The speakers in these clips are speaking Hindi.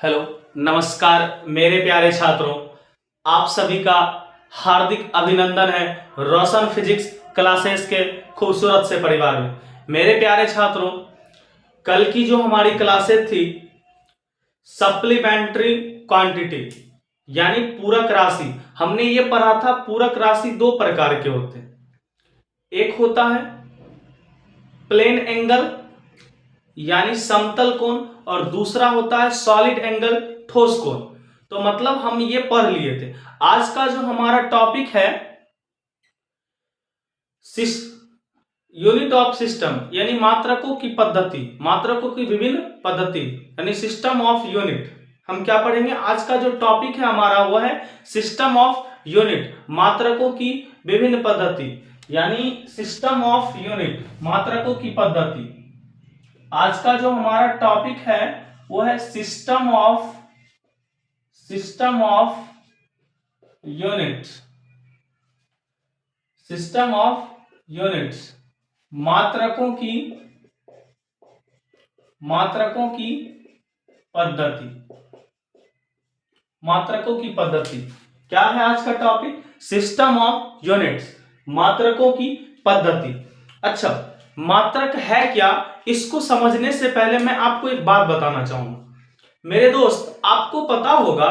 हेलो, नमस्कार मेरे प्यारे छात्रों। आप सभी का हार्दिक अभिनंदन है रोशन फिजिक्स क्लासेस के खूबसूरत से परिवार में। मेरे प्यारे छात्रों, कल की जो हमारी क्लासेस थी सप्लीमेंट्री क्वांटिटी यानी पूरक राशि, हमने ये पढ़ा था पूरक राशि दो प्रकार के होते हैं। एक होता है प्लेन एंगल यानी समतल कोण और दूसरा होता है सॉलिड एंगल ठोस कोण। तो मतलब हम ये पढ़ लिए थे। आज का जो हमारा टॉपिक है यूनिट ऑफ सिस्टम यानी मात्रकों की पद्धति, मात्रकों की विभिन्न पद्धति यानी सिस्टम ऑफ यूनिट। हम क्या पढ़ेंगे? आज का जो टॉपिक है हमारा वो है सिस्टम ऑफ यूनिट, मात्रकों की विभिन्न पद्धति यानी सिस्टम ऑफ यूनिट, मात्रकों की पद्धति। आज का जो हमारा टॉपिक है वो है system of unit, system of units, मात्रकों की पद्धति, मात्रकों की पद्धति। क्या है आज का टॉपिक? सिस्टम ऑफ यूनिट्स, मात्रकों की पद्धति। अच्छा, मात्रक है क्या, इसको समझने से पहले मैं आपको एक बात बताना चाहूंगा। मेरे दोस्त, आपको पता होगा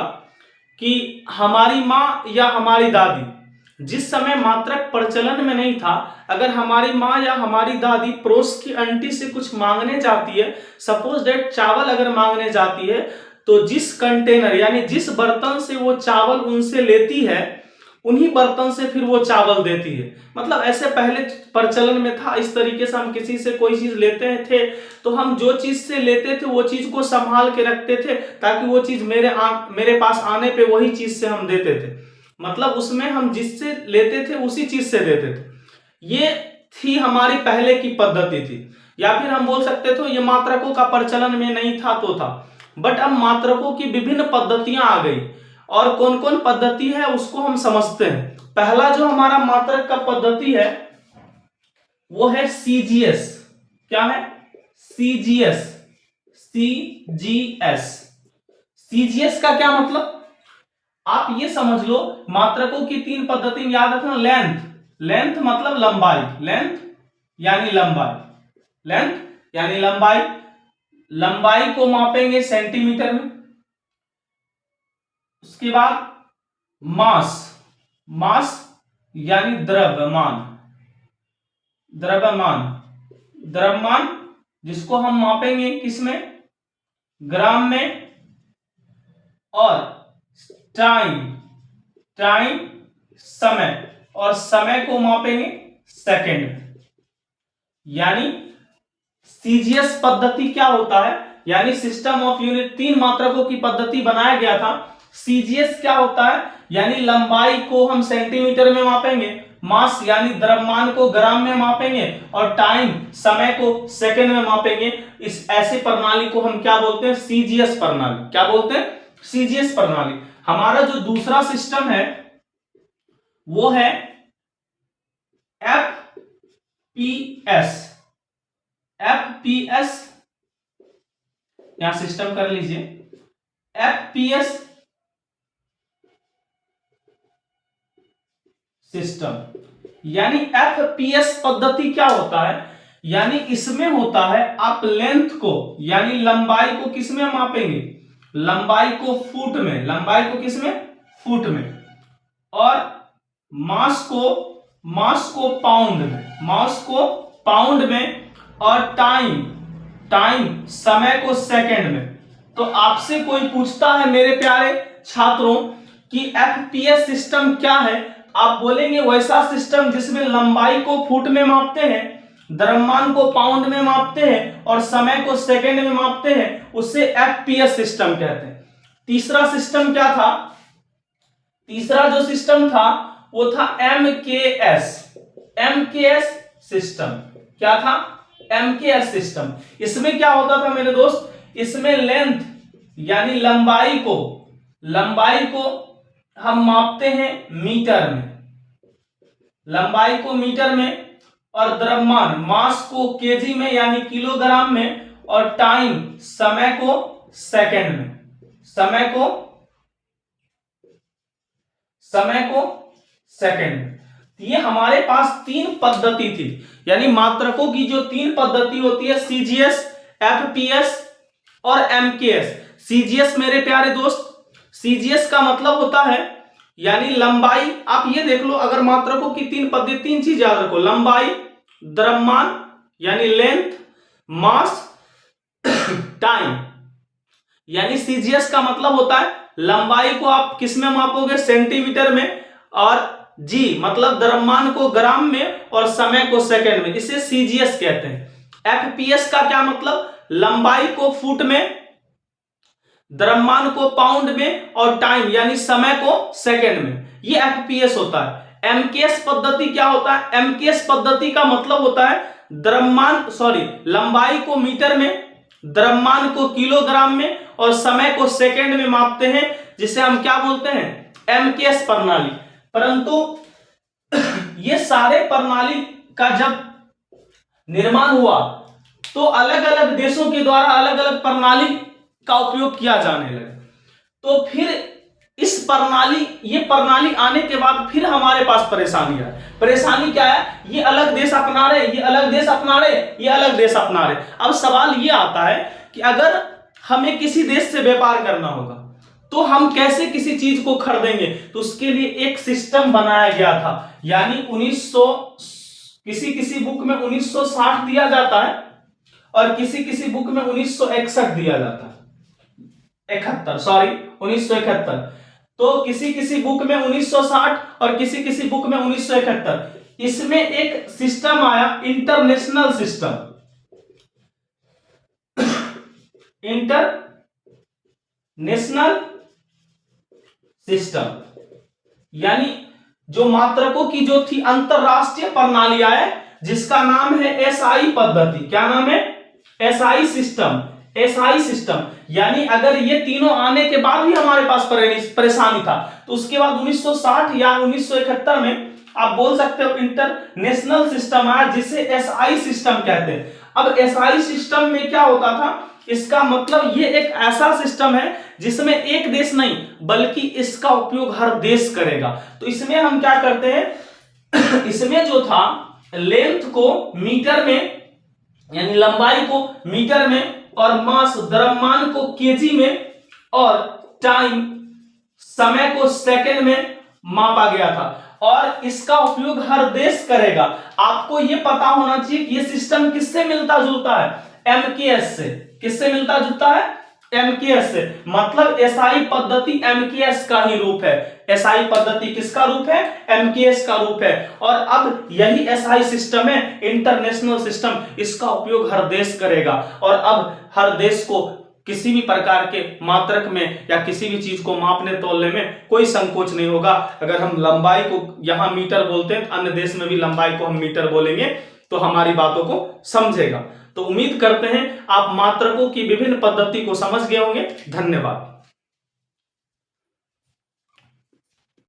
कि हमारी माँ या हमारी दादी जिस समय मात्रक प्रचलन में नहीं था, अगर हमारी माँ या हमारी दादी पड़ोस की आंटी से कुछ मांगने जाती है, सपोज डेट चावल अगर मांगने जाती है, तो जिस कंटेनर यानी जिस बर्तन से वो चावल उनसे लेती है उन्हीं बर्तन से फिर वो चावल देती है। मतलब ऐसे पहले प्रचलन में था। इस तरीके से हम किसी से कोई चीज लेते थे तो हम जो चीज से लेते थे वो चीज को संभाल के रखते थे ताकि वो चीज मेरे पास आने पे वही चीज से हम देते थे। मतलब उसमें हम जिससे लेते थे उसी चीज से देते थे। ये थी हमारी पहले की पद्धति थी, या फिर हम बोल सकते थे ये मात्रकों का प्रचलन में नहीं था तो था। बट अब मात्रकों की विभिन्न पद्धतियां आ गई और कौन कौन पद्धति है उसको हम समझते हैं। पहला जो हमारा मात्रक का पद्धति है वो है सीजीएस। क्या है? सीजीएस। सीजीएस का क्या मतलब? आप ये समझ लो, मात्रकों की तीन पद्धति याद रखना। लेंथ मतलब लंबाई, लेंथ यानी लंबाई, लंबाई को मापेंगे सेंटीमीटर में। उसके बाद मास यानी द्रव्यमान जिसको हम मापेंगे किसमें? ग्राम में। और टाइम समय, और समय को मापेंगे सेकंड में। यानी सीजीएस पद्धति क्या होता है, यानी सिस्टम ऑफ यूनिट, तीन मात्रकों की पद्धति बनाया गया था। सीजीएस क्या होता है? यानी लंबाई को हम सेंटीमीटर में मापेंगे, मास यानी द्रव्यमान को ग्राम में मापेंगे, और टाइम समय को सेकंड में मापेंगे। इस ऐसी प्रणाली को हम क्या बोलते हैं? सीजीएस प्रणाली। क्या बोलते हैं? सीजीएस प्रणाली। हमारा जो दूसरा सिस्टम है वो है एफपीएस। यहां सिस्टम कर लीजिए, एफपीएस सिस्टम। यानी एफपीएस पद्धति क्या होता है? यानी इसमें होता है आप लेंथ को यानी लंबाई को किसमें मापेंगे? लंबाई को फुट में, लंबाई को किसमें? फुट में। और मास को पाउंड में, और टाइम समय को सेकंड में। तो आपसे कोई पूछता है मेरे प्यारे छात्रों कि एफपीएस सिस्टम क्या है, आप बोलेंगे वैसा सिस्टम जिसमें लंबाई को फुट में मापते हैं, द्रव्यमान को पाउंड में मापते हैं और समय को सेकंड में मापते हैं, उसे एफपीएस सिस्टम कहते हैं। तीसरा सिस्टम क्या था? तीसरा जो सिस्टम था वो था एमकेएस सिस्टम। क्या था? MKS system. इसमें क्या होता था मेरे दोस्त? इसमें लेंथ यानी लंबाई को हम मापते हैं मीटर में, लंबाई को मीटर में, और द्रव्यमान मास को केजी में यानी किलोग्राम में, और टाइम समय को सेकंड में। समय को सेकंड। ये हमारे पास तीन पद्धति थी, यानी मात्रकों की जो तीन पद्धति होती है, सीजीएस, एफपीएस और एमकेएस। सीजीएस मेरे प्यारे दोस्त, सीजीएस का मतलब होता है यानी लंबाई। आप ये देख लो, अगर मात्रकों की तीन पद्धति, तीन चीज याद रखो, लंबाई, द्रव्यमान यानी लेंथ, मास, टाइम। यानी सीजीएस का मतलब होता है लंबाई को आप किस में मापोगे, सेंटीमीटर में, और जी मतलब द्रव्यमान को ग्राम में, और समय को सेकंड में, इसे सीजीएस कहते हैं। एफपीएस का क्या मतलब, लंबाई को फुट में, द्रव्यमान को पाउंड में, और टाइम यानी समय को सेकंड में, ये एफपीएस होता है। एमकेएस पद्धति क्या होता है, एमकेएस पद्धति का मतलब होता है लंबाई को मीटर में, द्रव्यमान को किलोग्राम में, और समय को सेकंड में मापते हैं, जिसे हम क्या बोलते हैं, एमकेएस प्रणाली। परंतु ये सारे प्रणाली का जब निर्माण हुआ तो अलग अलग देशों के द्वारा अलग अलग प्रणाली का उपयोग किया जाने लगा। तो फिर ये प्रणाली आने के बाद फिर हमारे पास परेशानी है। परेशानी क्या है, ये अलग देश अपना रहे, ये अलग देश अपना रहे, ये अलग देश अपना रहे। अब सवाल ये आता है कि अगर हमें किसी देश से व्यापार करना होगा तो हम कैसे किसी चीज को खरीदेंगे, तो उसके लिए एक सिस्टम बनाया गया था। यानी किसी बुक में 1960 दिया जाता है और किसी बुक में 1961 दिया जाता है, 1971। तो किसी बुक में 1960 और किसी बुक में 1971। इसमें एक सिस्टम आया, इंटरनेशनल सिस्टम, यानी जो मात्रकों की जो थी अंतरराष्ट्रीय प्रणाली आए, जिसका नाम है एसआई पद्धति। क्या नाम है, एसआई सिस्टम। यानी अगर ये तीनों आने के बाद भी हमारे पास परेशानी था, तो उसके बाद 1960 या 1971 में आप बोल सकते हो इंटरनेशनल सिस्टम आया, जिसे एसआई सिस्टम कहते हैं। अब एसआई सिस्टम में क्या होता था, इसका मतलब ये एक ऐसा सिस्टम है जिसमें एक देश नहीं बल्कि इसका उपयोग हर देश करेगा। तो इसमें हम क्या करते हैं, इसमें जो था लेंथ को मीटर में, यानी लंबाई को मीटर में, और मास द्रव्यमान को केजी में, और टाइम समय को सेकंड में मापा गया था, और इसका उपयोग हर देश करेगा। आपको यह पता होना चाहिए कि यह सिस्टम किससे मिलता जुलता है, एमकेएस से। किससे मिलता जुलता है, एमकेएस से। मतलब एसआई पद्धति एमकेएस का ही रूप है। एसआई पद्धति किसका रूप है, एमकेएस का रूप है। और अब यही एसआई सिस्टम है, इंटरनेशनल सिस्टम, इसका उपयोग हर देश करेगा। और अब हर देश को किसी भी प्रकार के मात्रक में या किसी भी चीज को मापने तोलने में कोई संकोच नहीं होगा। अगर हम लंबाई को यहां मीटर बोलते हैं, अन्य देश में भी लंबाई को हम मीटर बोलेंगे, तो हमारी बातों को समझेगा। तो उम्मीद करते हैं आप मात्रकों की विभिन्न पद्धति को समझ गए होंगे। धन्यवाद।